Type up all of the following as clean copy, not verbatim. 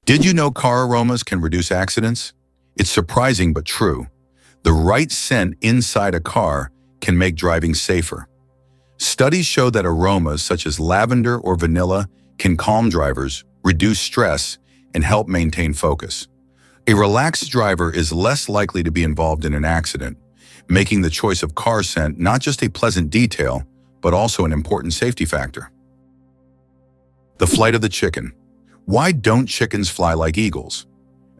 Did you know car aromas can reduce accidents? It's surprising but true. The right scent inside a car can make driving safer. Studies show that aromas such as lavender or vanilla can calm drivers, reduce stress, and help maintain focus. A relaxed driver is less likely to be involved in an accident, making the choice of car scent not just a pleasant detail, but also an important safety factor. The flight of the chicken. Why don't chickens fly like eagles?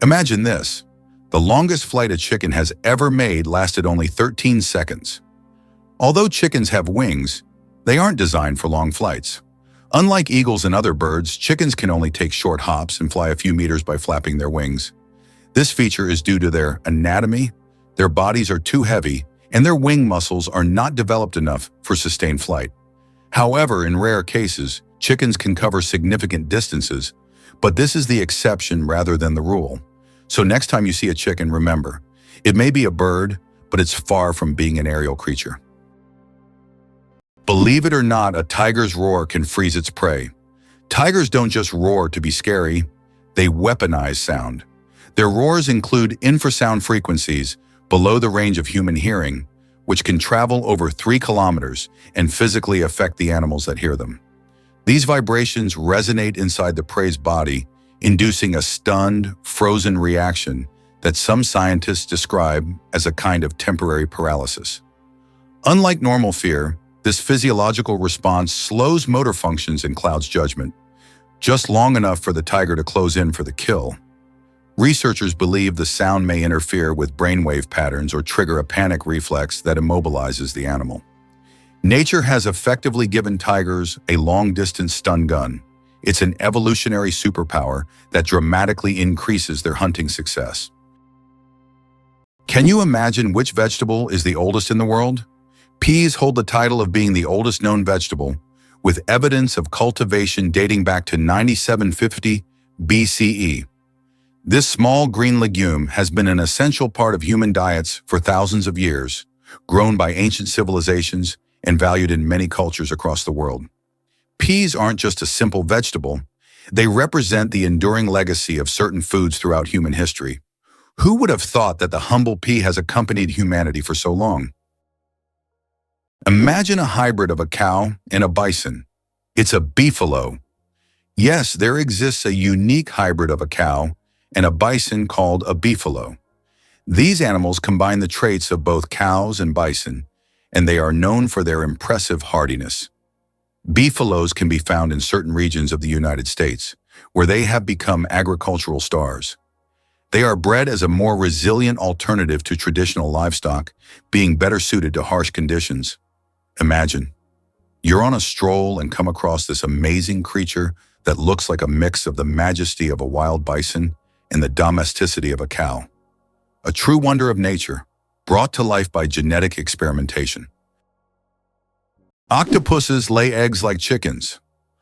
Imagine this. The longest flight a chicken has ever made lasted only 13 seconds. Although chickens have wings, they aren't designed for long flights. Unlike eagles and other birds, chickens can only take short hops and fly a few meters by flapping their wings. This feature is due to their anatomy. Their bodies are too heavy, and their wing muscles are not developed enough for sustained flight. However, in rare cases, chickens can cover significant distances, but this is the exception rather than the rule. So next time you see a chicken, remember, it may be a bird, but it's far from being an aerial creature. Believe it or not, a tiger's roar can freeze its prey. Tigers don't just roar to be scary, they weaponize sound. Their roars include infrasound frequencies below the range of human hearing, which can travel over 3 kilometers and physically affect the animals that hear them. These vibrations resonate inside the prey's body, inducing a stunned, frozen reaction that some scientists describe as a kind of temporary paralysis. Unlike normal fear, this physiological response slows motor functions and clouds judgment, just long enough for the tiger to close in for the kill. Researchers believe the sound may interfere with brainwave patterns or trigger a panic reflex that immobilizes the animal. Nature has effectively given tigers a long-distance stun gun. It's an evolutionary superpower that dramatically increases their hunting success. Can you imagine which vegetable is the oldest in the world? Peas hold the title of being the oldest known vegetable, with evidence of cultivation dating back to 9750 BCE. This small green legume has been an essential part of human diets for thousands of years, grown by ancient civilizations and valued in many cultures across the world. Peas aren't just a simple vegetable, they represent the enduring legacy of certain foods throughout human history. Who would have thought that the humble pea has accompanied humanity for so long? Imagine a hybrid of a cow and a bison. It's a beefalo. Yes, there exists a unique hybrid of a cow and a bison called a beefalo. These animals combine the traits of both cows and bison, and they are known for their impressive hardiness. Beefalos can be found in certain regions of the United States, where they have become agricultural stars. They are bred as a more resilient alternative to traditional livestock, being better suited to harsh conditions. Imagine, you're on a stroll and come across this amazing creature that looks like a mix of the majesty of a wild bison and the domesticity of a cow. A true wonder of nature, brought to life by genetic experimentation. Octopuses lay eggs like chickens.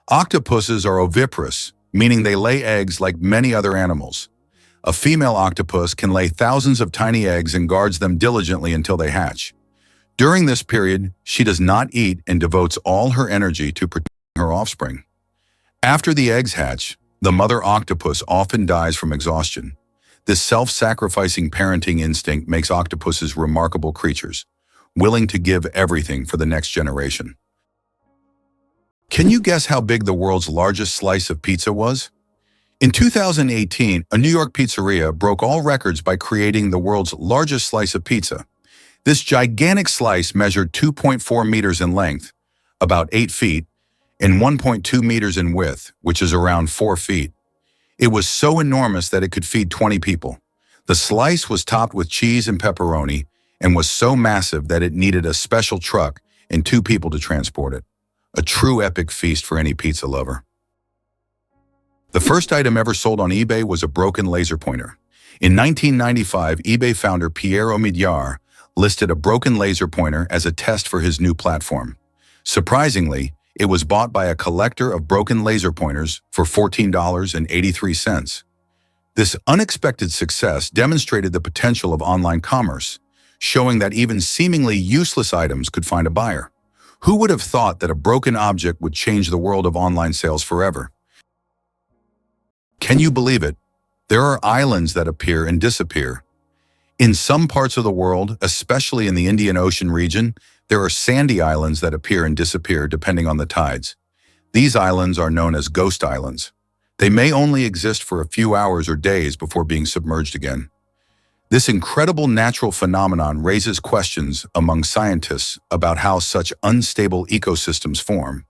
Octopuses are oviparous, meaning they lay eggs like many other animals. A female octopus can lay thousands of tiny eggs and guards them diligently until they hatch. During this period, she does not eat and devotes all her energy to protecting her offspring. After the eggs hatch, the mother octopus often dies from exhaustion. This self-sacrificing parenting instinct makes octopuses remarkable creatures, willing to give everything for the next generation. Can you guess how big the world's largest slice of pizza was? In 2018, a New York pizzeria broke all records by creating the world's largest slice of pizza. This gigantic slice measured 2.4 meters in length, about 8 feet, and 1.2 meters in width, which is around 4 feet. It was so enormous that it could feed 20 people. The slice was topped with cheese and pepperoni and was so massive that it needed a special truck and 2 people to transport it. A true epic feast for any pizza lover. The first item ever sold on eBay was a broken laser pointer. In 1995, eBay founder Piero Migliar listed a broken laser pointer as a test for his new platform. Surprisingly, it was bought by a collector of broken laser pointers for $14.83. This unexpected success demonstrated the potential of online commerce, showing that even seemingly useless items could find a buyer. Who would have thought that a broken object would change the world of online sales forever? Can you believe it? There are islands that appear and disappear. In some parts of the world, especially in the Indian Ocean region, there are sandy islands that appear and disappear depending on the tides. These islands are known as ghost islands. They may only exist for a few hours or days before being submerged again. This incredible natural phenomenon raises questions among scientists about how such unstable ecosystems form.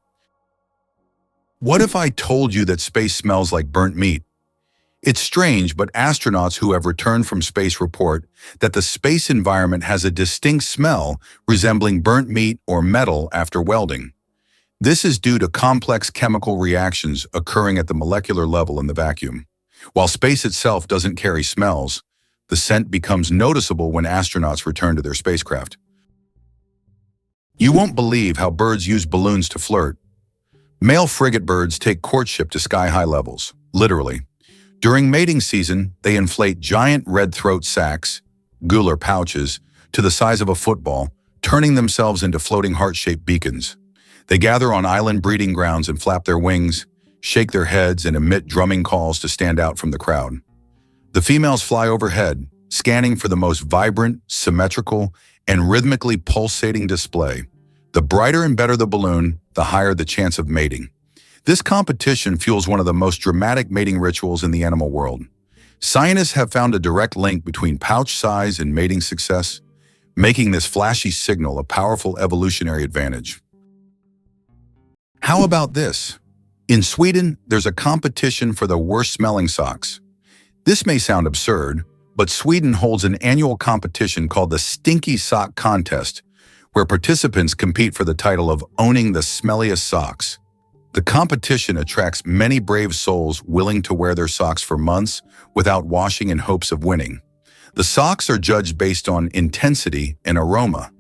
What if I told you that space smells like burnt meat? It's strange, but astronauts who have returned from space report that the space environment has a distinct smell resembling burnt meat or metal after welding. This is due to complex chemical reactions occurring at the molecular level in the vacuum. While space itself doesn't carry smells, the scent becomes noticeable when astronauts return to their spacecraft. You won't believe how birds use balloons to flirt. Male frigate birds take courtship to sky-high levels, literally. During mating season, they inflate giant red throat sacs, gular pouches, to the size of a football, turning themselves into floating heart-shaped beacons. They gather on island breeding grounds and flap their wings, shake their heads, and emit drumming calls to stand out from the crowd. The females fly overhead, scanning for the most vibrant, symmetrical, and rhythmically pulsating display. The brighter and better the balloon, the higher the chance of mating. This competition fuels one of the most dramatic mating rituals in the animal world. Scientists have found a direct link between pouch size and mating success, making this flashy signal a powerful evolutionary advantage. How about this? In Sweden, there's a competition for the worst-smelling socks. This may sound absurd, but Sweden holds an annual competition called the Stinky Sock Contest, where participants compete for the title of owning the smelliest socks. The competition attracts many brave souls willing to wear their socks for months without washing in hopes of winning. The socks are judged based on intensity and aroma,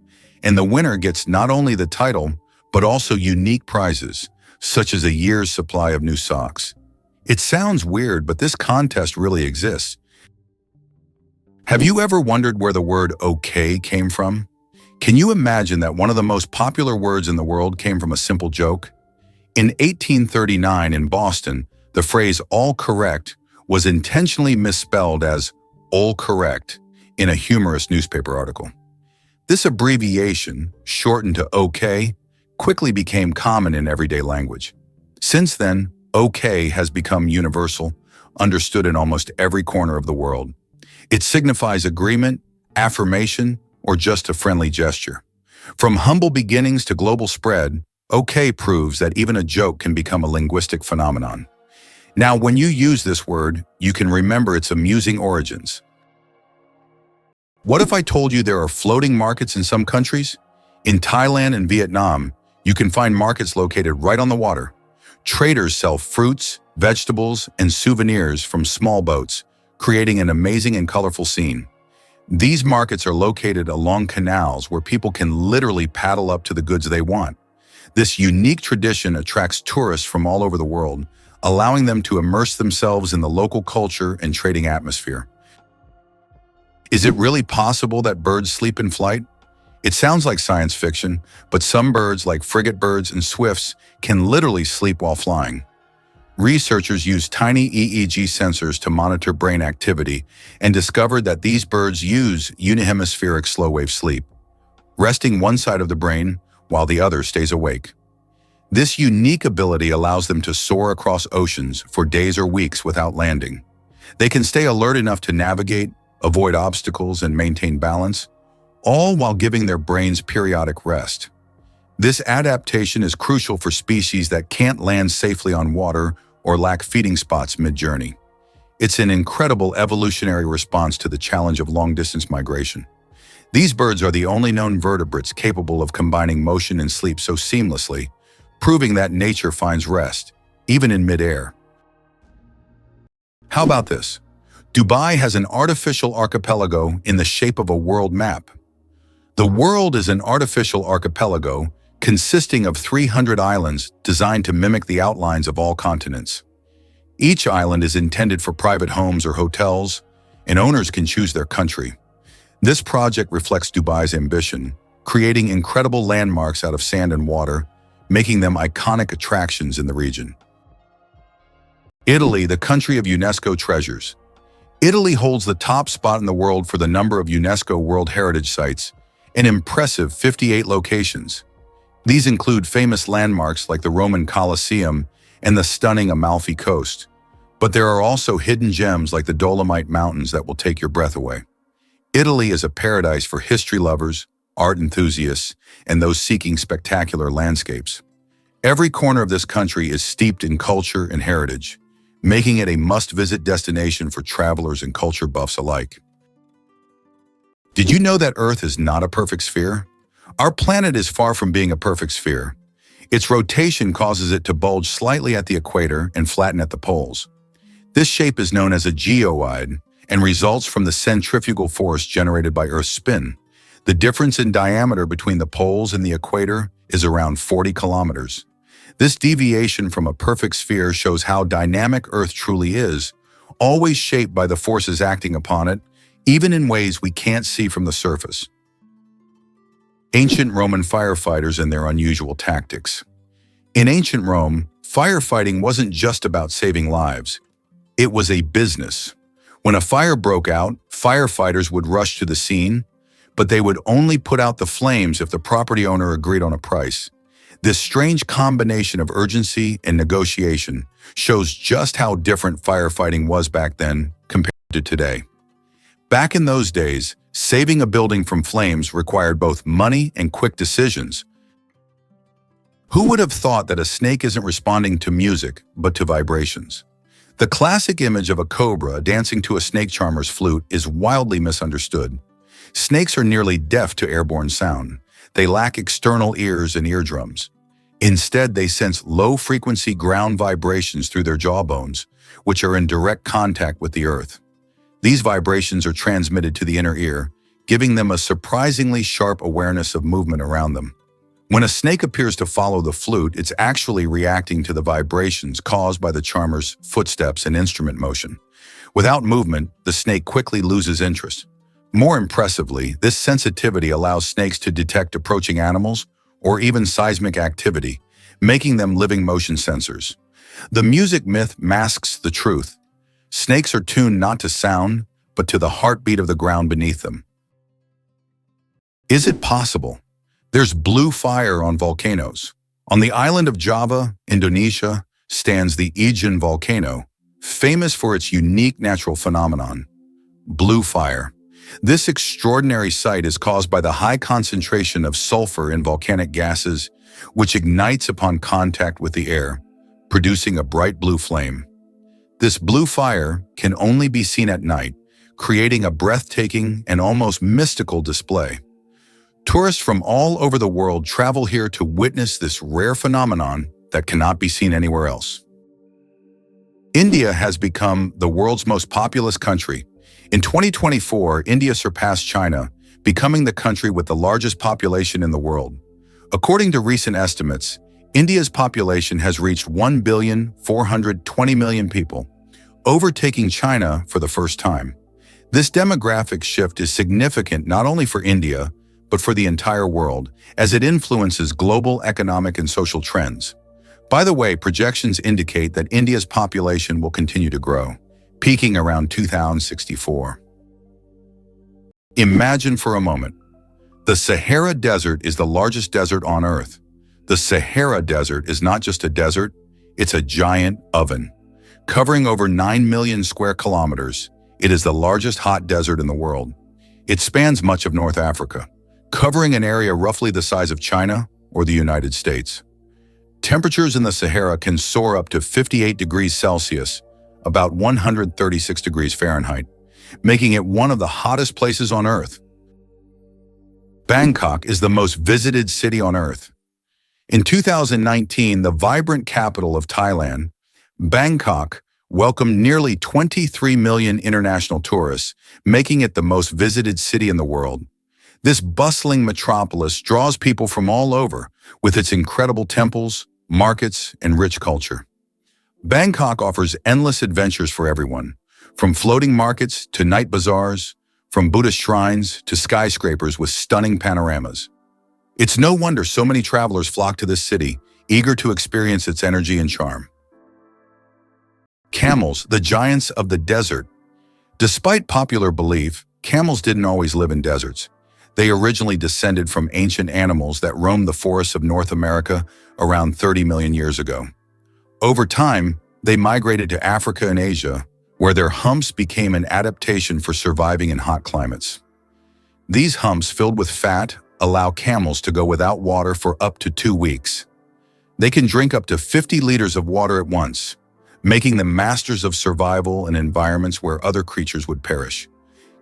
and the winner gets not only the title, but also unique prizes, such as a year's supply of new socks. It sounds weird, but this contest really exists. Have you ever wondered where the word okay came from? Can you imagine that one of the most popular words in the world came from a simple joke? In 1839 in Boston, the phrase all correct was intentionally misspelled as all correct in a humorous newspaper article. This abbreviation, shortened to OK, quickly became common in everyday language. Since then, OK has become universal, understood in almost every corner of the world. It signifies agreement, affirmation, or just a friendly gesture. From humble beginnings to global spread, OK proves that even a joke can become a linguistic phenomenon. Now, when you use this word, you can remember its amusing origins. What if I told you there are floating markets in some countries? In Thailand and Vietnam, you can find markets located right on the water. Traders sell fruits, vegetables, and souvenirs from small boats, creating an amazing and colorful scene. These markets are located along canals where people can literally paddle up to the goods they want. This unique tradition attracts tourists from all over the world, allowing them to immerse themselves in the local culture and trading atmosphere. Is it really possible that birds sleep in flight? It sounds like science fiction, but some birds, like frigate birds and swifts, can literally sleep while flying. Researchers used tiny EEG sensors to monitor brain activity and discovered that these birds use unihemispheric slow-wave sleep, resting one side of the brain while the other stays awake. This unique ability allows them to soar across oceans for days or weeks without landing. They can stay alert enough to navigate, avoid obstacles, and maintain balance, all while giving their brains periodic rest. This adaptation is crucial for species that can't land safely on water or lack feeding spots mid-journey. It's an incredible evolutionary response to the challenge of long-distance migration. These birds are the only known vertebrates capable of combining motion and sleep so seamlessly, proving that nature finds rest, even in mid-air. How about this? Dubai has an artificial archipelago in the shape of a world map. The world is an artificial archipelago consisting of 300 islands designed to mimic the outlines of all continents. Each island is intended for private homes or hotels, and owners can choose their country. This project reflects Dubai's ambition, creating incredible landmarks out of sand and water, making them iconic attractions in the region. Italy, the country of UNESCO treasures. Italy holds the top spot in the world for the number of UNESCO World Heritage Sites, an impressive 58 locations. These include famous landmarks like the Roman Colosseum and the stunning Amalfi Coast. But there are also hidden gems like the Dolomite Mountains that will take your breath away. Italy is a paradise for history lovers, art enthusiasts, and those seeking spectacular landscapes. Every corner of this country is steeped in culture and heritage, making it a must-visit destination for travelers and culture buffs alike. Did you know that Earth is not a perfect sphere? Our planet is far from being a perfect sphere. Its rotation causes it to bulge slightly at the equator and flatten at the poles. This shape is known as a geoid and results from the centrifugal force generated by Earth's spin. The difference in diameter between the poles and the equator is around 40 kilometers. This deviation from a perfect sphere shows how dynamic Earth truly is, always shaped by the forces acting upon it, even in ways we can't see from the surface. Ancient Roman firefighters and their unusual tactics. In ancient Rome, firefighting wasn't just about saving lives. It was a business. When a fire broke out, firefighters would rush to the scene, but they would only put out the flames if the property owner agreed on a price. This strange combination of urgency and negotiation shows just how different firefighting was back then compared to today. Back in those days, saving a building from flames required both money and quick decisions. Who would have thought that a snake isn't responding to music, but to vibrations? The classic image of a cobra dancing to a snake charmer's flute is wildly misunderstood. Snakes are nearly deaf to airborne sound. They lack external ears and eardrums. Instead, they sense low-frequency ground vibrations through their jawbones, which are in direct contact with the earth. These vibrations are transmitted to the inner ear, giving them a surprisingly sharp awareness of movement around them. When a snake appears to follow the flute, it's actually reacting to the vibrations caused by the charmer's footsteps and instrument motion. Without movement, the snake quickly loses interest. More impressively, this sensitivity allows snakes to detect approaching animals or even seismic activity, making them living motion sensors. The music myth masks the truth. Snakes are tuned not to sound, but to the heartbeat of the ground beneath them. Is it possible? There's blue fire on volcanoes. On the island of Java, Indonesia, stands the Ijen volcano, famous for its unique natural phenomenon, blue fire. This extraordinary sight is caused by the high concentration of sulfur in volcanic gases, which ignites upon contact with the air, producing a bright blue flame. This blue fire can only be seen at night, creating a breathtaking and almost mystical display. Tourists from all over the world travel here to witness this rare phenomenon that cannot be seen anywhere else. India has become the world's most populous country. In 2024, India surpassed China, becoming the country with the largest population in the world. According to recent estimates, India's population has reached 1,420,000,000 people, overtaking China for the first time. This demographic shift is significant not only for India, but for the entire world, as it influences global economic and social trends. By the way, projections indicate that India's population will continue to grow, peaking around 2064. Imagine for a moment. The Sahara Desert is the largest desert on Earth. The Sahara Desert is not just a desert, it's a giant oven. Covering over 9 million square kilometers, it is the largest hot desert in the world. It spans much of North Africa, covering an area roughly the size of China or the United States. Temperatures in the Sahara can soar up to 58 degrees Celsius, about 136 degrees Fahrenheit, making it one of the hottest places on Earth. Bangkok is the most visited city on Earth. In 2019, the vibrant capital of Thailand, Bangkok welcomed nearly 23 million international tourists, making it the most visited city in the world. This bustling metropolis draws people from all over with its incredible temples, markets, and rich culture. Bangkok offers endless adventures for everyone, from floating markets to night bazaars, from Buddhist shrines to skyscrapers with stunning panoramas. It's no wonder so many travelers flock to this city, eager to experience its energy and charm. Camels, the giants of the desert. Despite popular belief, camels didn't always live in deserts. They originally descended from ancient animals that roamed the forests of North America around 30 million years ago. Over time, they migrated to Africa and Asia, where their humps became an adaptation for surviving in hot climates. These humps, filled with fat, allow camels to go without water for up to 2 weeks. They can drink up to 50 liters of water at once, making them masters of survival in environments where other creatures would perish.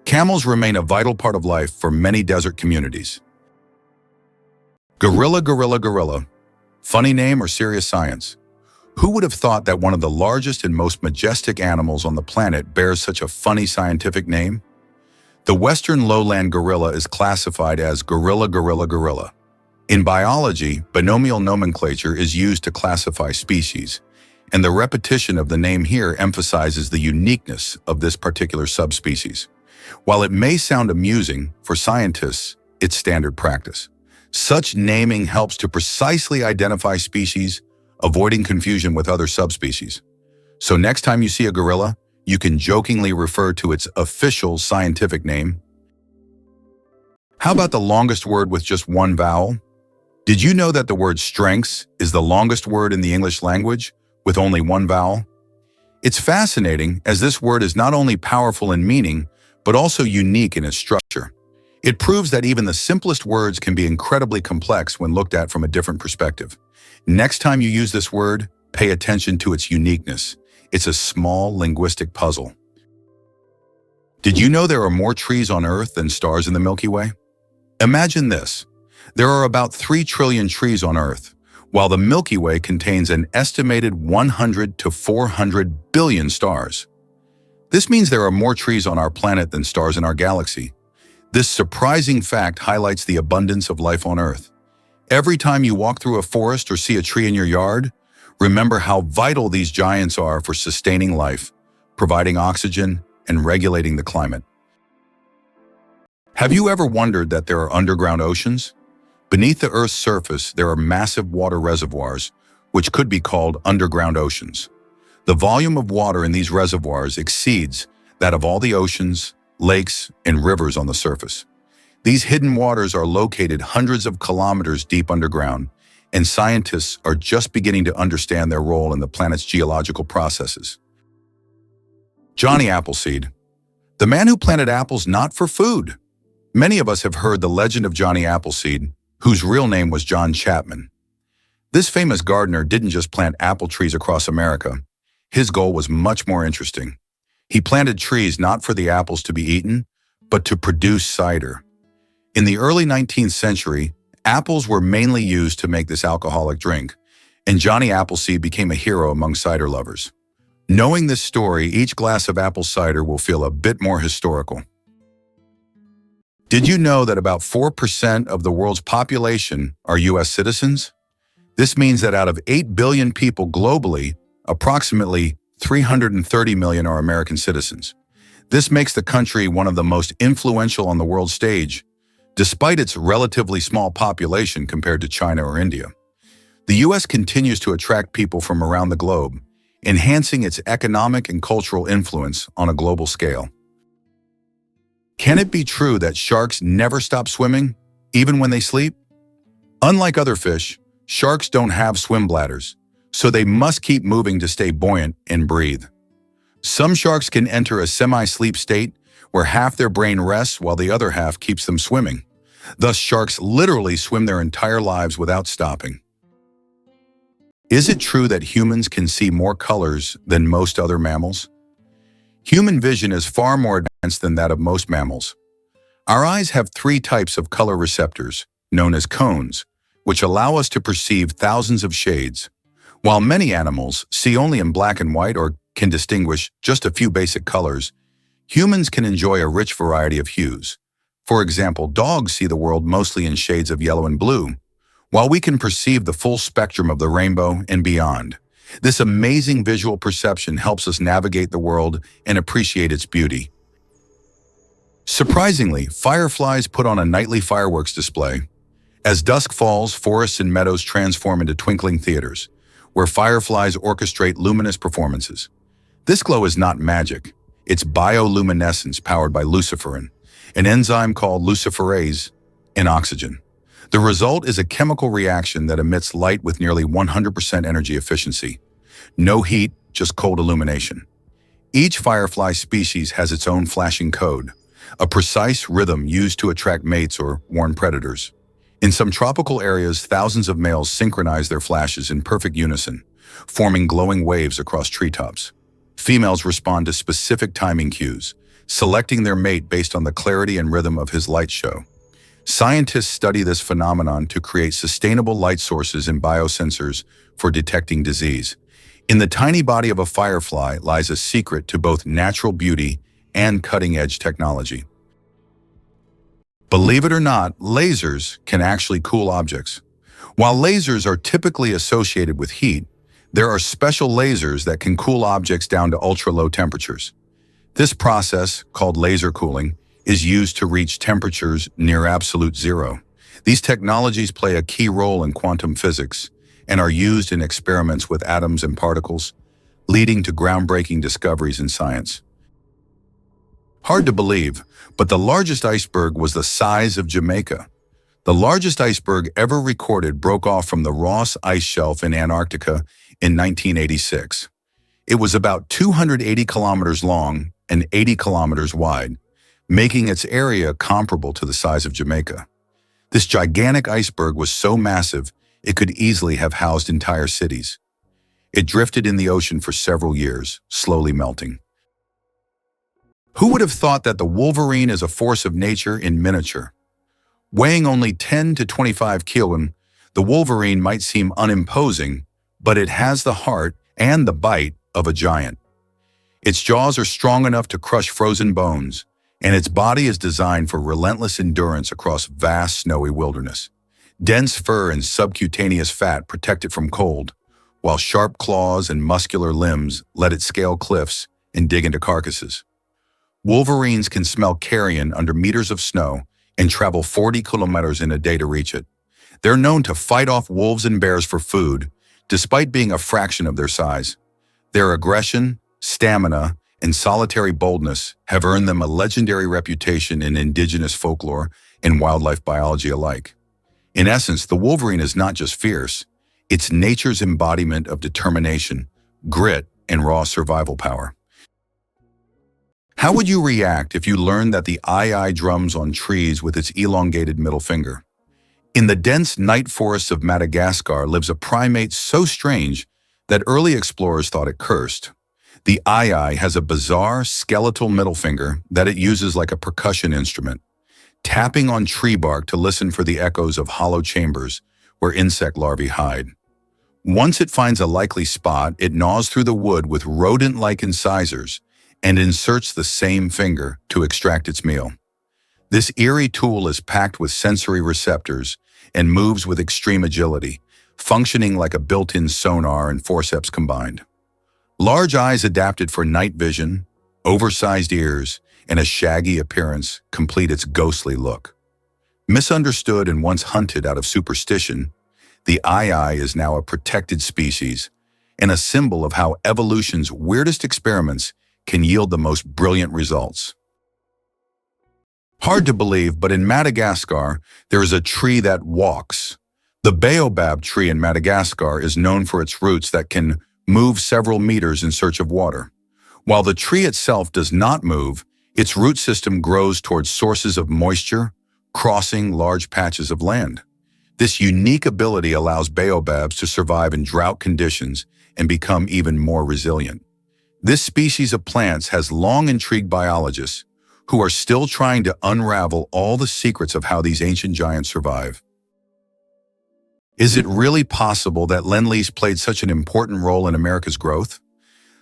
Camels remain a vital part of life for many desert communities. Gorilla, gorilla, gorilla. Funny name or serious science? Who would have thought that one of the largest and most majestic animals on the planet bears such a funny scientific name? The western lowland gorilla is classified as gorilla, gorilla, gorilla. In biology, binomial nomenclature is used to classify species, and the repetition of the name here emphasizes the uniqueness of this particular subspecies. While it may sound amusing, for scientists, it's standard practice. Such naming helps to precisely identify species, avoiding confusion with other subspecies. So next time you see a gorilla, you can jokingly refer to its official scientific name. How about the longest word with just one vowel? Did you know that the word strengths is the longest word in the English language, with only one vowel? It's fascinating, as this word is not only powerful in meaning, but also unique in its structure. It proves that even the simplest words can be incredibly complex when looked at from a different perspective. Next time you use this word, pay attention to its uniqueness. It's a small linguistic puzzle. Did you know there are more trees on Earth than stars in the Milky Way? Imagine this. There are about 3 trillion trees on Earth, while the Milky Way contains an estimated 100 to 400 billion stars. This means there are more trees on our planet than stars in our galaxy. This surprising fact highlights the abundance of life on Earth. Every time you walk through a forest or see a tree in your yard, remember how vital these giants are for sustaining life, providing oxygen, and regulating the climate. Have you ever wondered that there are underground oceans? Beneath the Earth's surface, there are massive water reservoirs, which could be called underground oceans. The volume of water in these reservoirs exceeds that of all the oceans, lakes, and rivers on the surface. These hidden waters are located hundreds of kilometers deep underground, and scientists are just beginning to understand their role in the planet's geological processes. Johnny Appleseed, the man who planted apples not for food. Many of us have heard the legend of Johnny Appleseed, whose real name was John Chapman. This famous gardener didn't just plant apple trees across America. His goal was much more interesting. He planted trees not for the apples to be eaten, but to produce cider. In the early 19th century, apples were mainly used to make this alcoholic drink, and Johnny Appleseed became a hero among cider lovers. Knowing this story, each glass of apple cider will feel a bit more historical. Did you know that about 4% of the world's population are U.S. citizens? This means that out of 8 billion people globally, approximately 330 million are American citizens. This makes the country one of the most influential on the world stage, despite its relatively small population compared to China or India. The U.S. continues to attract people from around the globe, enhancing its economic and cultural influence on a global scale. Can it be true that sharks never stop swimming, even when they sleep? Unlike other fish, sharks don't have swim bladders, so they must keep moving to stay buoyant and breathe. Some sharks can enter a semi-sleep state where half their brain rests while the other half keeps them swimming. Thus, sharks literally swim their entire lives without stopping. Is it true that humans can see more colors than most other mammals? Human vision is far more advanced than that of most mammals. Our eyes have 3 types of color receptors, known as cones, which allow us to perceive thousands of shades. While many animals see only in black and white or can distinguish just a few basic colors, humans can enjoy a rich variety of hues. For example, dogs see the world mostly in shades of yellow and blue, while we can perceive the full spectrum of the rainbow and beyond. This amazing visual perception helps us navigate the world and appreciate its beauty. Surprisingly, fireflies put on a nightly fireworks display. As dusk falls, forests and meadows transform into twinkling theaters, where fireflies orchestrate luminous performances. This glow is not magic. It's bioluminescence powered by luciferin, an enzyme called luciferase, in oxygen. The result is a chemical reaction that emits light with nearly 100% energy efficiency. No heat, just cold illumination. Each firefly species has its own flashing code, a precise rhythm used to attract mates or warn predators. In some tropical areas, thousands of males synchronize their flashes in perfect unison, forming glowing waves across treetops. Females respond to specific timing cues, selecting their mate based on the clarity and rhythm of his light show. Scientists study this phenomenon to create sustainable light sources and biosensors for detecting disease. In the tiny body of a firefly lies a secret to both natural beauty and cutting-edge technology. Believe it or not, lasers can actually cool objects. While lasers are typically associated with heat, there are special lasers that can cool objects down to ultra-low temperatures. This process, called laser cooling, is used to reach temperatures near absolute zero. These technologies play a key role in quantum physics and are used in experiments with atoms and particles, leading to groundbreaking discoveries in science. Hard to believe, but the largest iceberg was the size of Jamaica. The largest iceberg ever recorded broke off from the Ross Ice Shelf in Antarctica in 1986. It was about 280 kilometers long and 80 kilometers wide, making its area comparable to the size of Jamaica. This gigantic iceberg was so massive, it could easily have housed entire cities. It drifted in the ocean for several years, slowly melting. Who would have thought that the wolverine is a force of nature in miniature? Weighing only 10 to 25 kilograms, the wolverine might seem unimposing, but it has the heart and the bite of a giant. Its jaws are strong enough to crush frozen bones, and its body is designed for relentless endurance across vast snowy wilderness. Dense fur and subcutaneous fat protect it from cold, while sharp claws and muscular limbs let it scale cliffs and dig into carcasses. Wolverines can smell carrion under meters of snow and travel 40 kilometers in a day to reach it. They're known to fight off wolves and bears for food, despite being a fraction of their size. Their aggression, stamina, and solitary boldness have earned them a legendary reputation in indigenous folklore and wildlife biology alike. In essence, the wolverine is not just fierce, it's nature's embodiment of determination, grit, and raw survival power. How would you react if you learned that the eye drums on trees with its elongated middle finger? In the dense night forests of Madagascar lives a primate so strange that early explorers thought it cursed. The eye has a bizarre skeletal middle finger that it uses like a percussion instrument, tapping on tree bark to listen for the echoes of hollow chambers where insect larvae hide. Once it finds a likely spot, it gnaws through the wood with rodent-like incisors and inserts the same finger to extract its meal. This eerie tool is packed with sensory receptors and moves with extreme agility, functioning like a built-in sonar and forceps combined. Large eyes adapted for night vision, oversized ears, and a shaggy appearance complete its ghostly look. Misunderstood and once hunted out of superstition, the eye is now a protected species and a symbol of how evolution's weirdest experiments can yield the most brilliant results. Hard to believe, but in Madagascar, there is a tree that walks. The baobab tree in Madagascar is known for its roots that can move several meters in search of water. While the tree itself does not move, its root system grows towards sources of moisture, crossing large patches of land. This unique ability allows baobabs to survive in drought conditions and become even more resilient. This species of plants has long intrigued biologists who are still trying to unravel all the secrets of how these ancient giants survive. Is it really possible that Lend-Lease played such an important role in America's growth?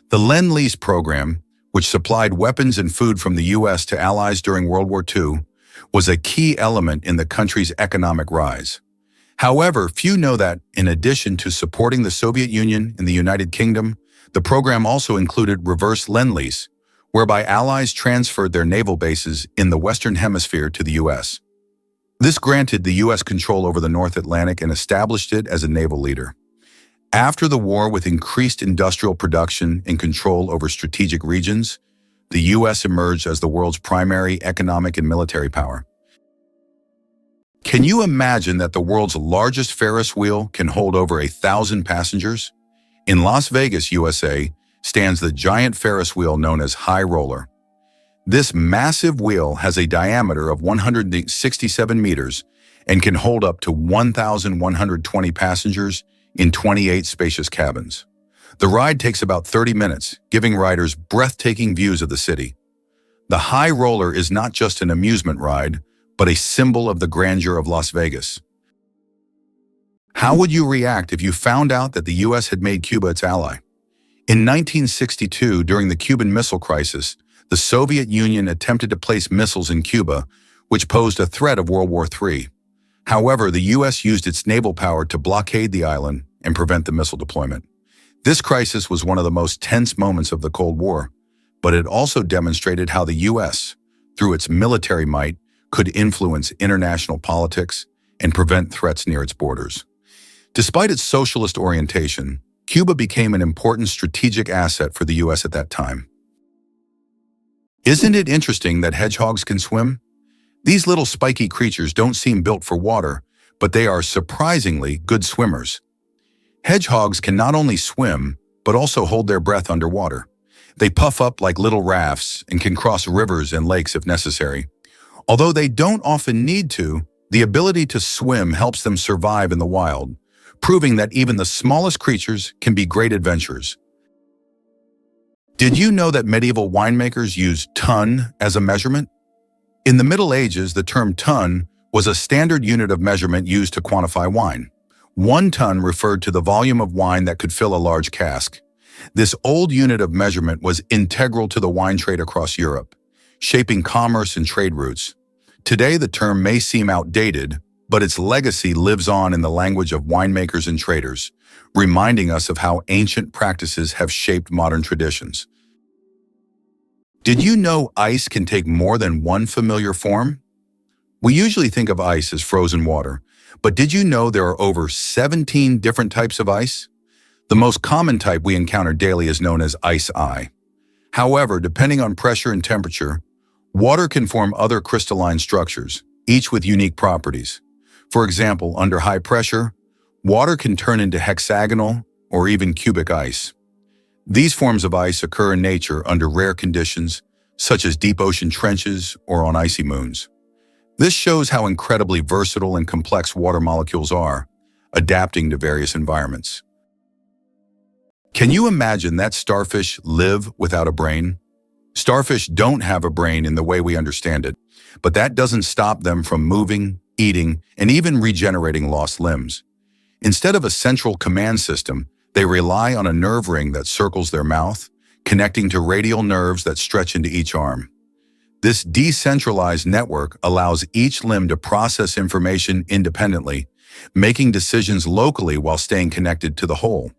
The Lend-Lease program, which supplied weapons and food from the U.S. to allies during World War II, was a key element in the country's economic rise. However, few know that, in addition to supporting the Soviet Union and the United Kingdom, the program also included reverse Lend-Lease, whereby allies transferred their naval bases in the Western Hemisphere to the U.S. This granted the U.S. control over the North Atlantic and established it as a naval leader. After the war, with increased industrial production and control over strategic regions, the U.S. emerged as the world's primary economic and military power. Can you imagine that the world's largest Ferris wheel can hold over 1,000 passengers? In Las Vegas, USA, stands the giant Ferris wheel known as High Roller. This massive wheel has a diameter of 167 meters and can hold up to 1,120 passengers in 28 spacious cabins. The ride takes about 30 minutes, giving riders breathtaking views of the city. The High Roller is not just an amusement ride, but a symbol of the grandeur of Las Vegas. How would you react if you found out that the U.S. had made Cuba its ally? In 1962, during the Cuban Missile Crisis, the Soviet Union attempted to place missiles in Cuba, which posed a threat of World War III. However, the U.S. used its naval power to blockade the island and prevent the missile deployment. This crisis was one of the most tense moments of the Cold War, but it also demonstrated how the U.S., through its military might, could influence international politics and prevent threats near its borders. Despite its socialist orientation, Cuba became an important strategic asset for the U.S. at that time. Isn't it interesting that hedgehogs can swim? These little spiky creatures don't seem built for water, but they are surprisingly good swimmers. Hedgehogs can not only swim, but also hold their breath underwater. They puff up like little rafts and can cross rivers and lakes if necessary. Although they don't often need to, the ability to swim helps them survive in the wild, proving that even the smallest creatures can be great adventurers. Did you know that medieval winemakers used ton as a measurement? In the Middle Ages, the term ton was a standard unit of measurement used to quantify wine. 1 ton referred to the volume of wine that could fill a large cask. This old unit of measurement was integral to the wine trade across Europe, shaping commerce and trade routes. Today, the term may seem outdated, but its legacy lives on in the language of winemakers and traders, reminding us of how ancient practices have shaped modern traditions. Did you know ice can take more than one familiar form? We usually think of ice as frozen water, but did you know there are over 17 different types of ice? The most common type we encounter daily is known as ice. However, depending on pressure and temperature, water can form other crystalline structures, each with unique properties. For example, under high pressure, water can turn into hexagonal or even cubic ice. These forms of ice occur in nature under rare conditions, such as deep ocean trenches or on icy moons. This shows how incredibly versatile and complex water molecules are, adapting to various environments. Can you imagine that starfish live without a brain? Starfish don't have a brain in the way we understand it, but that doesn't stop them from moving, eating, and even regenerating lost limbs. Instead of a central command system, they rely on a nerve ring that circles their mouth, connecting to radial nerves that stretch into each arm. This decentralized network allows each limb to process information independently, making decisions locally while staying connected to the whole.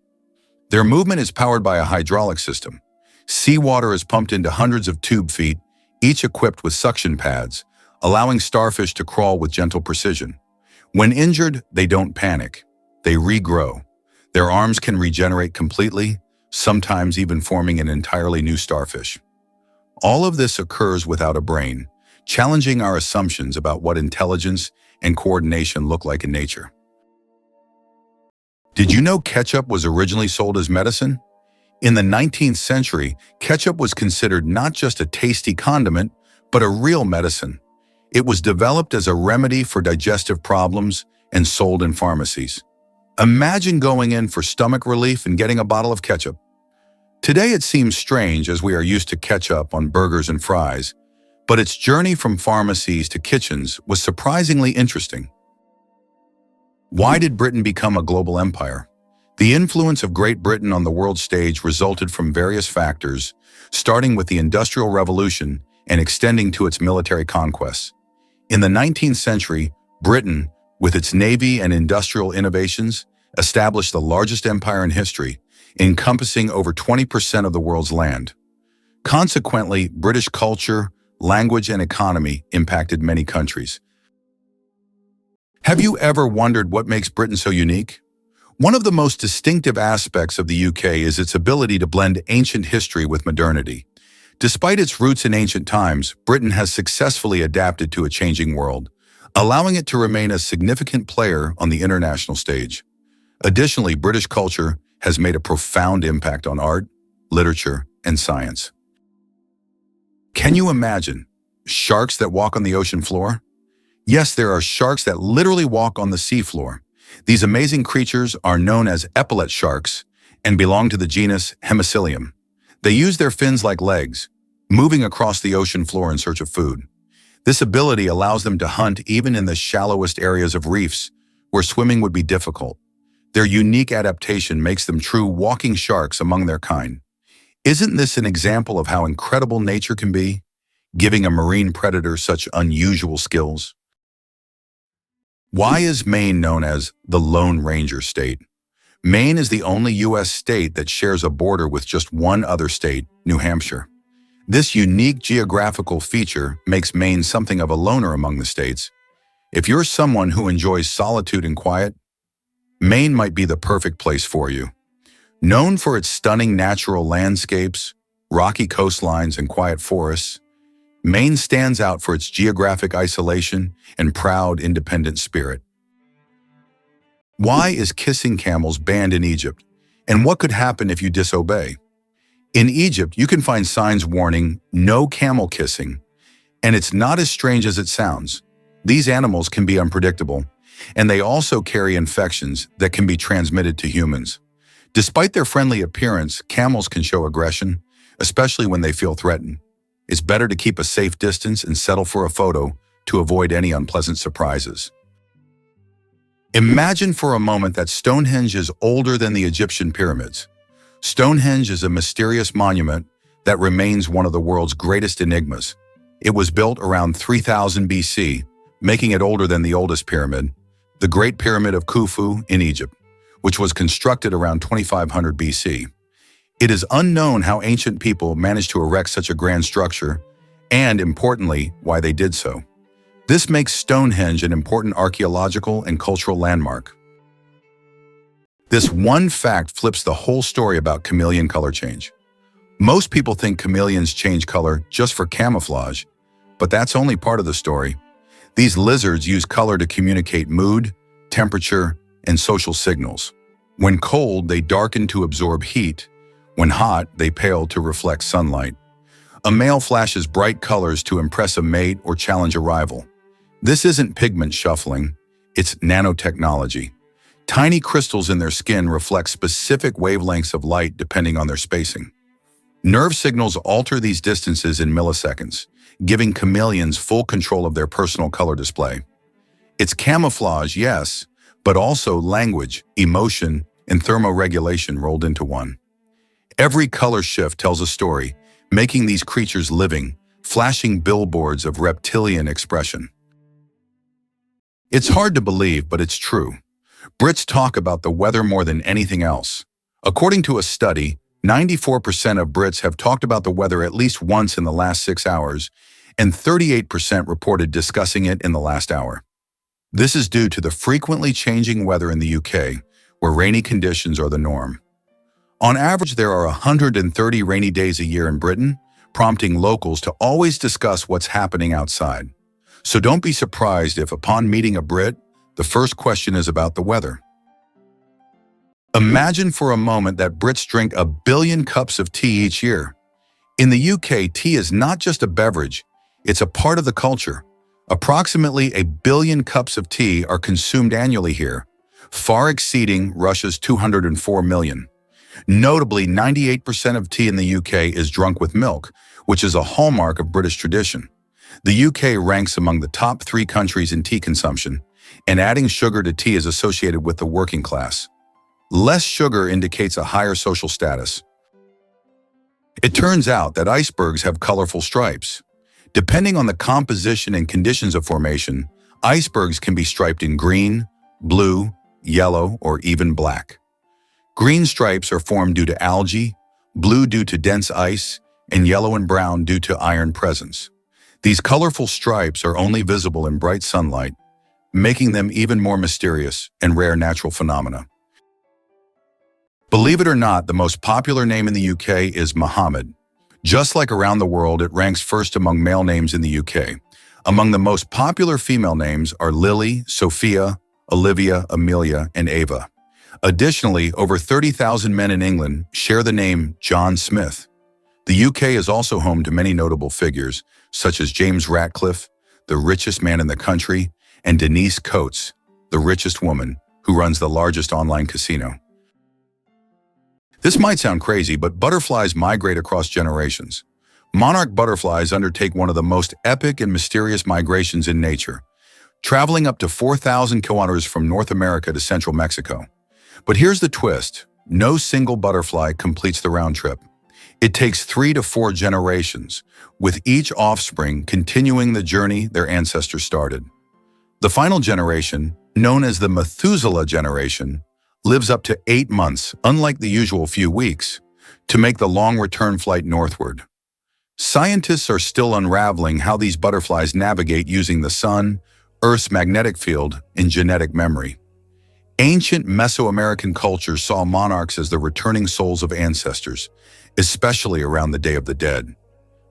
Their movement is powered by a hydraulic system. Seawater is pumped into hundreds of tube feet, each equipped with suction pads, allowing starfish to crawl with gentle precision. When injured, they don't panic. They regrow. Their arms can regenerate completely, sometimes even forming an entirely new starfish. All of this occurs without a brain, challenging our assumptions about what intelligence and coordination look like in nature. Did you know ketchup was originally sold as medicine? In the 19th century, ketchup was considered not just a tasty condiment, but a real medicine. It was developed as a remedy for digestive problems and sold in pharmacies. Imagine going in for stomach relief and getting a bottle of ketchup. Today it seems strange as we are used to ketchup on burgers and fries, but its journey from pharmacies to kitchens was surprisingly interesting. Why did Britain become a global empire? The influence of Great Britain on the world stage resulted from various factors, starting with the Industrial Revolution and extending to its military conquests. In the 19th century, Britain, with its navy and industrial innovations, established the largest empire in history, encompassing over 20% of the world's land. Consequently, British culture, language, and economy impacted many countries. Have you ever wondered what makes Britain so unique? One of the most distinctive aspects of the UK is its ability to blend ancient history with modernity. Despite its roots in ancient times, Britain has successfully adapted to a changing world, allowing it to remain a significant player on the international stage. Additionally, British culture has made a profound impact on art, literature, and science. Can you imagine sharks that walk on the ocean floor? Yes, there are sharks that literally walk on the seafloor. These amazing creatures are known as epaulet sharks and belong to the genus Hemicillium. They use their fins like legs, moving across the ocean floor in search of food. This ability allows them to hunt even in the shallowest areas of reefs, where swimming would be difficult. Their unique adaptation makes them true walking sharks among their kind. Isn't this an example of how incredible nature can be, giving a marine predator such unusual skills? Why is Maine known as the Lone Ranger State? Maine is the only U.S. state that shares a border with just one other state, New Hampshire. This unique geographical feature makes Maine something of a loner among the states. If you're someone who enjoys solitude and quiet, Maine might be the perfect place for you. Known for its stunning natural landscapes, rocky coastlines, and quiet forests, Maine stands out for its geographic isolation and proud, independent spirit. Why is kissing camels banned in Egypt? And what could happen if you disobey? In Egypt, you can find signs warning, "No camel kissing." And it's not as strange as it sounds. These animals can be unpredictable, and they also carry infections that can be transmitted to humans. Despite their friendly appearance, camels can show aggression, especially when they feel threatened. It's better to keep a safe distance and settle for a photo to avoid any unpleasant surprises. Imagine for a moment that Stonehenge is older than the Egyptian pyramids. Stonehenge is a mysterious monument that remains one of the world's greatest enigmas. It was built around 3000 BC, making it older than the oldest pyramid, the Great Pyramid of Khufu in Egypt, which was constructed around 2500 BC. It is unknown how ancient people managed to erect such a grand structure, and importantly, why they did so. This makes Stonehenge an important archaeological and cultural landmark. This one fact flips the whole story about chameleon color change. Most people think chameleons change color just for camouflage, but that's only part of the story. These lizards use color to communicate mood, temperature, and social signals. When cold, they darken to absorb heat. When hot, they pale to reflect sunlight. A male flashes bright colors to impress a mate or challenge a rival. This isn't pigment shuffling, it's nanotechnology. Tiny crystals in their skin reflect specific wavelengths of light depending on their spacing. Nerve signals alter these distances in milliseconds, giving chameleons full control of their personal color display. It's camouflage, yes, but also language, emotion, and thermoregulation rolled into one. Every color shift tells a story, making these creatures living, flashing billboards of reptilian expression. It's hard to believe, but it's true. Brits talk about the weather more than anything else. According to a study, 94% of Brits have talked about the weather at least once in the last 6 hours, and 38% reported discussing it in the last hour. This is due to the frequently changing weather in the UK, where rainy conditions are the norm. On average, there are 130 rainy days a year in Britain, prompting locals to always discuss what's happening outside. So don't be surprised if, upon meeting a Brit, the first question is about the weather. Imagine for a moment that Brits drink 1 billion cups of tea each year. In the UK, tea is not just a beverage, it's a part of the culture. Approximately 1 billion cups of tea are consumed annually here, far exceeding Russia's 204 million. Notably, 98% of tea in the UK is drunk with milk, which is a hallmark of British tradition. The UK ranks among the top 3 countries in tea consumption, and adding sugar to tea is associated with the working class. Less sugar indicates a higher social status. It turns out that icebergs have colorful stripes. Depending on the composition and conditions of formation, icebergs can be striped in green, blue, yellow, or even black. Green stripes are formed due to algae, blue due to dense ice, and yellow and brown due to iron presence. These colorful stripes are only visible in bright sunlight, making them even more mysterious and rare natural phenomena. Believe it or not, the most popular name in the UK is Mohammed. Just like around the world, it ranks first among male names in the UK. Among the most popular female names are Lily, Sophia, Olivia, Amelia, and Ava. Additionally, over 30,000 men in England share the name John Smith. The UK is also home to many notable figures, such as James Ratcliffe, the richest man in the country, and Denise Coates, the richest woman, who runs the largest online casino. This might sound crazy, but butterflies migrate across generations. Monarch butterflies undertake one of the most epic and mysterious migrations in nature, traveling up to 4,000 kilometers from North America to central Mexico. But here's the twist. No single butterfly completes the round trip. It takes 3 to 4 generations, with each offspring continuing the journey their ancestors started. The final generation, known as the Methuselah generation, lives up to 8 months, unlike the usual few weeks, to make the long return flight northward. Scientists are still unraveling how these butterflies navigate using the sun, Earth's magnetic field, and genetic memory. Ancient Mesoamerican cultures saw monarchs as the returning souls of ancestors, especially around the Day of the Dead.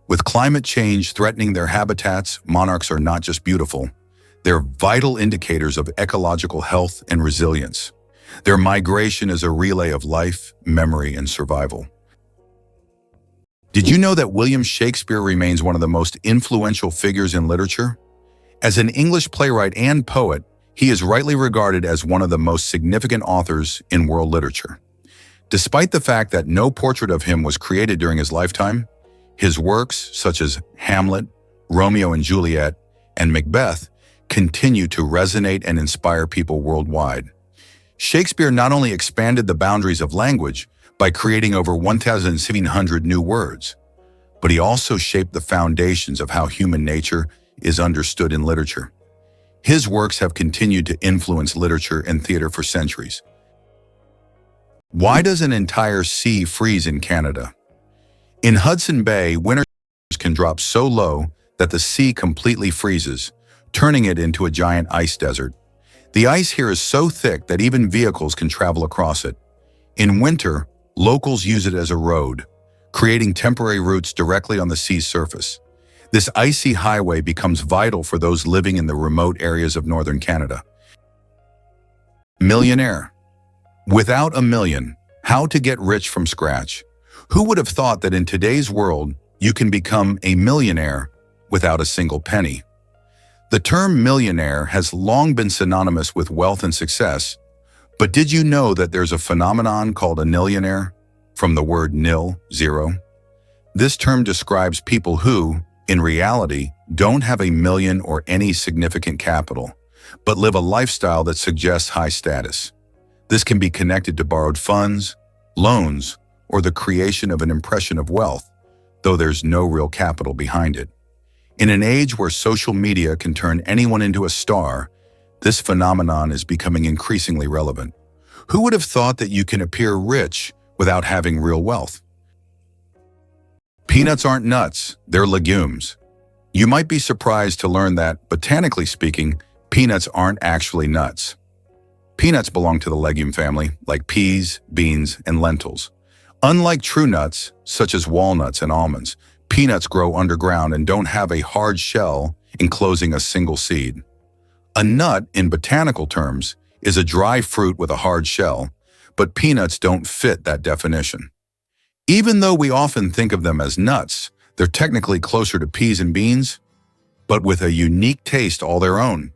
With climate change threatening their habitats, monarchs are not just beautiful, they're vital indicators of ecological health and resilience. Their migration is a relay of life, memory, and survival. Did you know that William Shakespeare remains one of the most influential figures in literature? As an English playwright and poet, he is rightly regarded as one of the most significant authors in world literature. Despite the fact that no portrait of him was created during his lifetime, his works, such as Hamlet, Romeo and Juliet, and Macbeth, continue to resonate and inspire people worldwide. Shakespeare not only expanded the boundaries of language by creating over 1,700 new words, but he also shaped the foundations of how human nature is understood in literature. His works have continued to influence literature and theater for centuries. Why does an entire sea freeze in Canada? In Hudson Bay, winters can drop so low that the sea completely freezes, turning it into a giant ice desert. The ice here is so thick that even vehicles can travel across it. In winter, locals use it as a road, creating temporary routes directly on the sea's surface. This icy highway becomes vital for those living in the remote areas of northern Canada. Millionaire. Without a million, how to get rich from scratch? Who would have thought that in today's world, you can become a millionaire without a single penny? The term millionaire has long been synonymous with wealth and success, but did you know that there's a phenomenon called a nillionaire, from the word nil, zero? This term describes people who, in reality, don't have a million or any significant capital, but live a lifestyle that suggests high status. This can be connected to borrowed funds, loans, or the creation of an impression of wealth, though there's no real capital behind it. In an age where social media can turn anyone into a star, this phenomenon is becoming increasingly relevant. Who would have thought that you can appear rich without having real wealth? Peanuts aren't nuts, they're legumes. You might be surprised to learn that, botanically speaking, peanuts aren't actually nuts. Peanuts belong to the legume family, like peas, beans, and lentils. Unlike true nuts, such as walnuts and almonds, peanuts grow underground and don't have a hard shell enclosing a single seed. A nut, in botanical terms, is a dry fruit with a hard shell, but peanuts don't fit that definition. Even though we often think of them as nuts, they're technically closer to peas and beans, but with a unique taste all their own.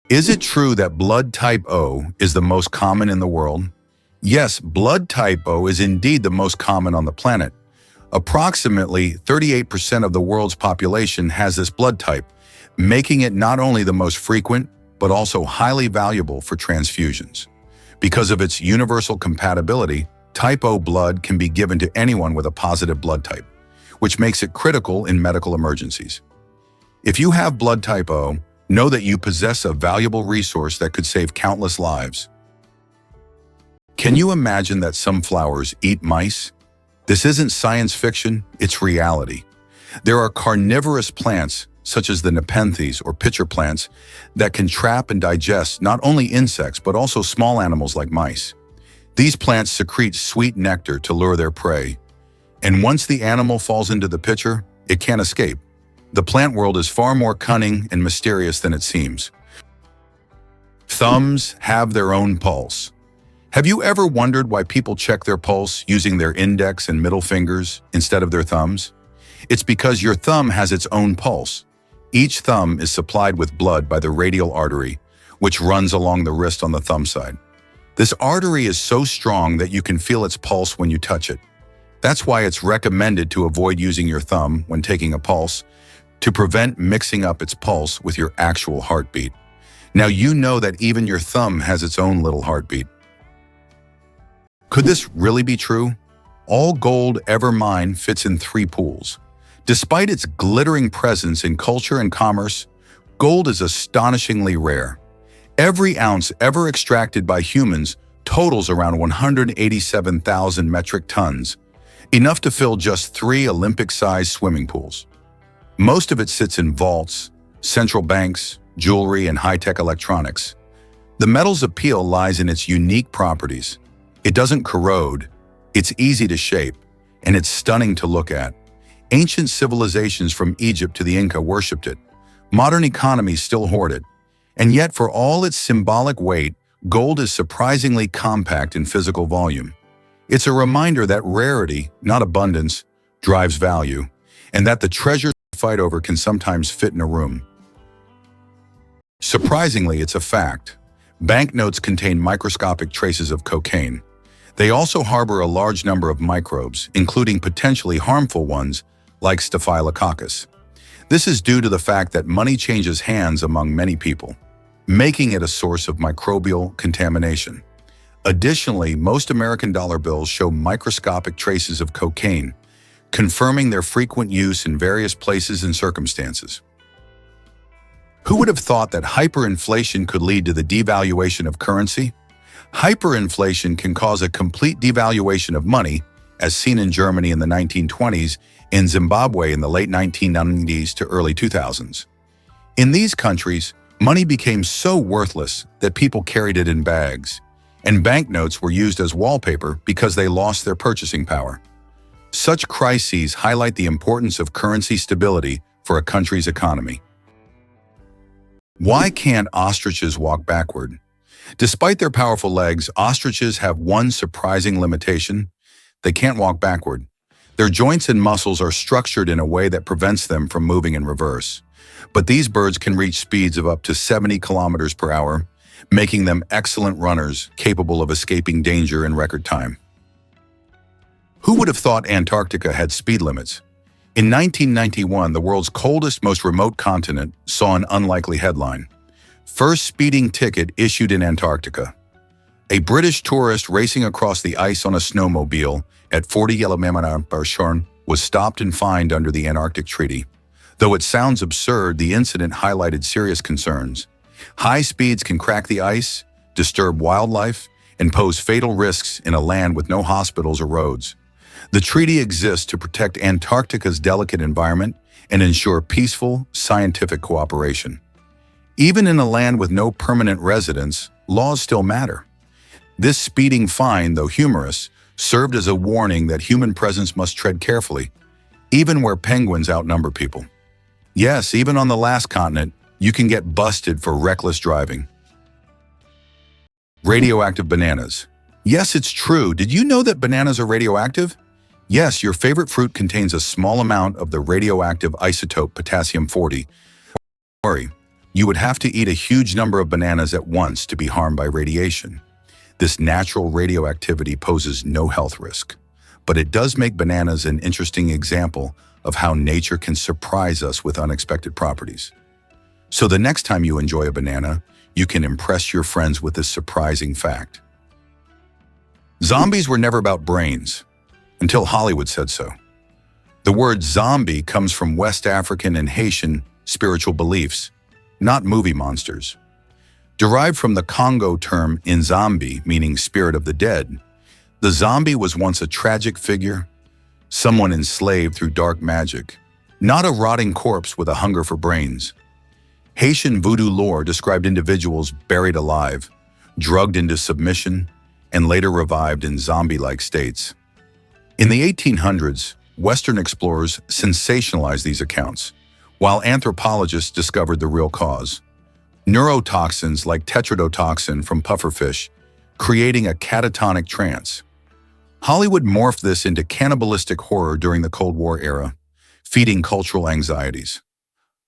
Is it true that blood type O is the most common in the world? Yes, blood type O is indeed the most common on the planet. Approximately 38% of the world's population has this blood type, making it not only the most frequent, but also highly valuable for transfusions. Because of its universal compatibility, type O blood can be given to anyone with a positive blood type, which makes it critical in medical emergencies. If you have blood type O, know that you possess a valuable resource that could save countless lives. Can you imagine that some flowers eat mice? This isn't science fiction, it's reality. There are carnivorous plants, such as the nepenthes or pitcher plants, that can trap and digest not only insects but also small animals like mice. These plants secrete sweet nectar to lure their prey. And once the animal falls into the picture, it can't escape. The plant world is far more cunning and mysterious than it seems. Thumbs have their own pulse. Have you ever wondered why people check their pulse using their index and middle fingers instead of their thumbs? It's because your thumb has its own pulse. Each thumb is supplied with blood by the radial artery, which runs along the wrist on the thumb side. This artery is so strong that you can feel its pulse when you touch it. That's why it's recommended to avoid using your thumb when taking a pulse, to prevent mixing up its pulse with your actual heartbeat. Now you know that even your thumb has its own little heartbeat. Could this really be true? All gold ever mined fits in 3 pools. Despite its glittering presence in culture and commerce, gold is astonishingly rare. Every ounce ever extracted by humans totals around 187,000 metric tons, enough to fill just 3 Olympic-sized swimming pools. Most of it sits in vaults, central banks, jewelry, and high-tech electronics. The metal's appeal lies in its unique properties. It doesn't corrode, it's easy to shape, and it's stunning to look at. Ancient civilizations from Egypt to the Inca worshipped it. Modern economies still hoard it. And yet, for all its symbolic weight, gold is surprisingly compact in physical volume. It's a reminder that rarity, not abundance, drives value, and that the treasures we fight over can sometimes fit in a room. Surprisingly, it's a fact. Banknotes contain microscopic traces of cocaine. They also harbor a large number of microbes, including potentially harmful ones like Staphylococcus. This is due to the fact that money changes hands among many people, making it a source of microbial contamination. Additionally, most American dollar bills show microscopic traces of cocaine, confirming their frequent use in various places and circumstances. Who would have thought that hyperinflation could lead to the devaluation of currency? Hyperinflation can cause a complete devaluation of money, as seen in Germany in the 1920s and Zimbabwe in the late 1990s to early 2000s. In these countries, money became so worthless that people carried it in bags, and banknotes were used as wallpaper because they lost their purchasing power. Such crises highlight the importance of currency stability for a country's economy. Why can't ostriches walk backward? Despite their powerful legs, ostriches have one surprising limitation: they can't walk backward. Their joints and muscles are structured in a way that prevents them from moving in reverse. But these birds can reach speeds of up to 70 kilometers per hour, making them excellent runners capable of escaping danger in record time. Who would have thought Antarctica had speed limits? In 1991, the world's coldest, most remote continent saw an unlikely headline: first speeding ticket issued in Antarctica. A British tourist racing across the ice on a snowmobile at 40 km/h was stopped and fined under the Antarctic Treaty. Though it sounds absurd, the incident highlighted serious concerns. High speeds can crack the ice, disturb wildlife, and pose fatal risks in a land with no hospitals or roads. The treaty exists to protect Antarctica's delicate environment and ensure peaceful, scientific cooperation. Even in a land with no permanent residents, laws still matter. This speeding fine, though humorous, served as a warning that human presence must tread carefully, even where penguins outnumber people. Yes, even on the last continent, you can get busted for reckless driving. Radioactive bananas. Yes, it's true. Did you know that bananas are radioactive? Yes, your favorite fruit contains a small amount of the radioactive isotope potassium-40. Don't worry, you would have to eat a huge number of bananas at once to be harmed by radiation. This natural radioactivity poses no health risk, but it does make bananas an interesting example of how nature can surprise us with unexpected properties. So the next time you enjoy a banana, you can impress your friends with this surprising fact. Zombies were never about brains, until Hollywood said so. The word zombie comes from West African and Haitian spiritual beliefs, not movie monsters. Derived from the Congo term Nzambi, meaning spirit of the dead, the zombie was once a tragic figure, someone enslaved through dark magic, not a rotting corpse with a hunger for brains. Haitian voodoo lore described individuals buried alive, drugged into submission, and later revived in zombie-like states. In the 1800s, Western explorers sensationalized these accounts, while anthropologists discovered the real cause. Neurotoxins like tetrodotoxin from pufferfish, creating a catatonic trance. Hollywood morphed this into cannibalistic horror during the Cold War era, feeding cultural anxieties.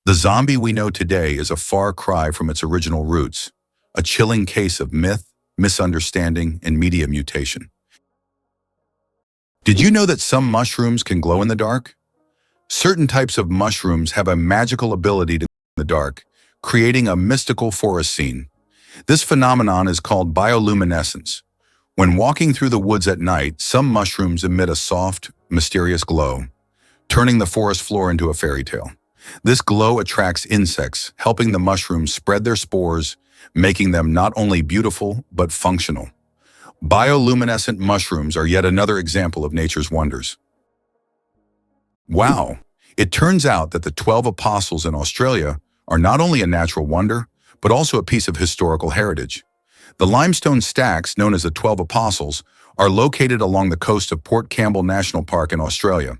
The zombie we know today is a far cry from its original roots, a chilling case of myth, misunderstanding, and media mutation. Did you know that some mushrooms can glow in the dark? Certain types of mushrooms have a magical ability to glow in the dark, creating a mystical forest scene. This phenomenon is called bioluminescence. When walking through the woods at night, some mushrooms emit a soft, mysterious glow, turning the forest floor into a fairy tale. This glow attracts insects, helping the mushrooms spread their spores, making them not only beautiful, but functional. Bioluminescent mushrooms are yet another example of nature's wonders. Wow! It turns out that the 12 apostles in Australia are not only a natural wonder, but also a piece of historical heritage. The limestone stacks, known as the 12 apostles, are located along the coast of Port Campbell National Park in Australia.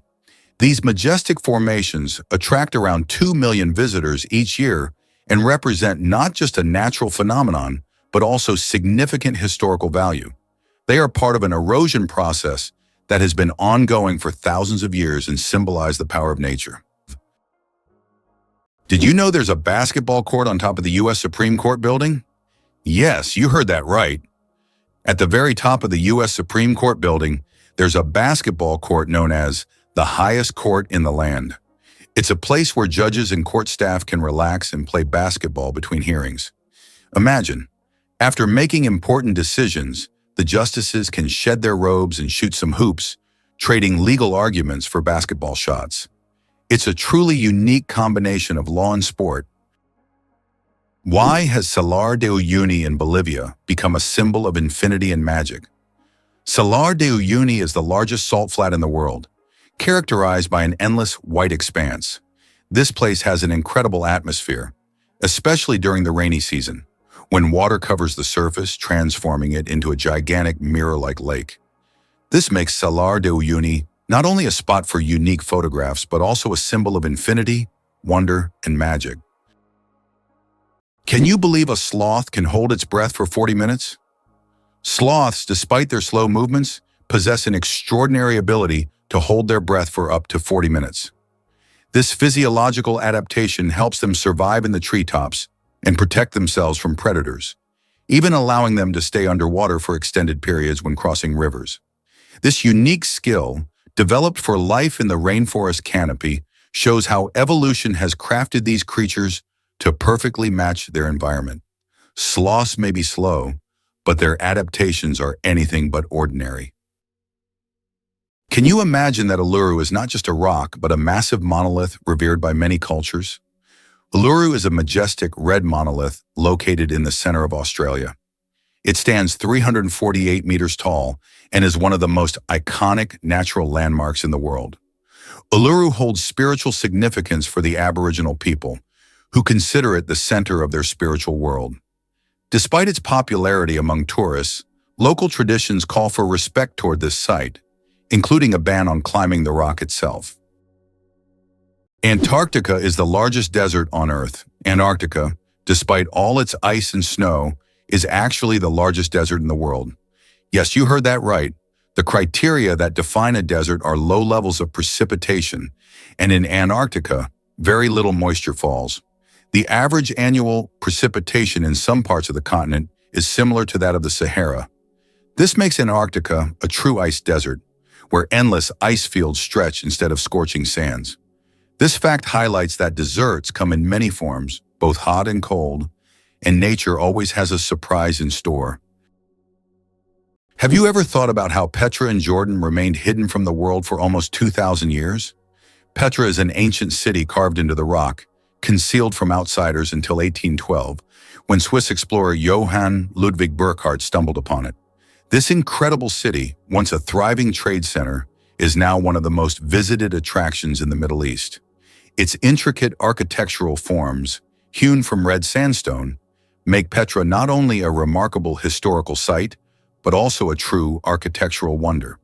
These majestic formations attract around 2 million visitors each year and represent not just a natural phenomenon, but also significant historical value. They are part of an erosion process that has been ongoing for thousands of years and symbolize the power of nature. Did you know there's a basketball court on top of the U.S. Supreme Court building? Yes, you heard that right. At the very top of the U.S. Supreme Court building, there's a basketball court known as the highest court in the land. It's a place where judges and court staff can relax and play basketball between hearings. Imagine, after making important decisions, the justices can shed their robes and shoot some hoops, trading legal arguments for basketball shots. It's a truly unique combination of law and sport. Why has Salar de Uyuni in Bolivia become a symbol of infinity and magic? Salar de Uyuni is the largest salt flat in the world, characterized by an endless white expanse. This place has an incredible atmosphere, especially during the rainy season, when water covers the surface, transforming it into a gigantic mirror-like lake. This makes Salar de Uyuni not only a spot for unique photographs, but also a symbol of infinity, wonder, and magic. Can you believe a sloth can hold its breath for 40 minutes? Sloths, despite their slow movements, possess an extraordinary ability to hold their breath for up to 40 minutes. This physiological adaptation helps them survive in the treetops and protect themselves from predators, even allowing them to stay underwater for extended periods when crossing rivers. This unique skill, developed for life in the rainforest canopy, shows how evolution has crafted these creatures to perfectly match their environment. Sloths may be slow, but their adaptations are anything but ordinary. Can you imagine that Uluru is not just a rock, but a massive monolith revered by many cultures? Uluru is a majestic red monolith located in the center of Australia. It stands 348 meters tall and is one of the most iconic natural landmarks in the world. Uluru holds spiritual significance for the Aboriginal people, who consider it the center of their spiritual world. Despite its popularity among tourists, local traditions call for respect toward this site, including a ban on climbing the rock itself. Antarctica is the largest desert on Earth. Antarctica, despite all its ice and snow, is actually the largest desert in the world. Yes, you heard that right. The criteria that define a desert are low levels of precipitation, and in Antarctica, very little moisture falls. The average annual precipitation in some parts of the continent is similar to that of the Sahara. This makes Antarctica a true ice desert, where endless ice fields stretch instead of scorching sands. This fact highlights that deserts come in many forms, both hot and cold, and nature always has a surprise in store. Have you ever thought about how Petra in Jordan remained hidden from the world for almost 2,000 years? Petra is an ancient city carved into the rock, concealed from outsiders until 1812, when Swiss explorer Johann Ludwig Burckhardt stumbled upon it. This incredible city, once a thriving trade center, is now one of the most visited attractions in the Middle East. Its intricate architectural forms, hewn from red sandstone, make Petra not only a remarkable historical site, but also a true architectural wonder.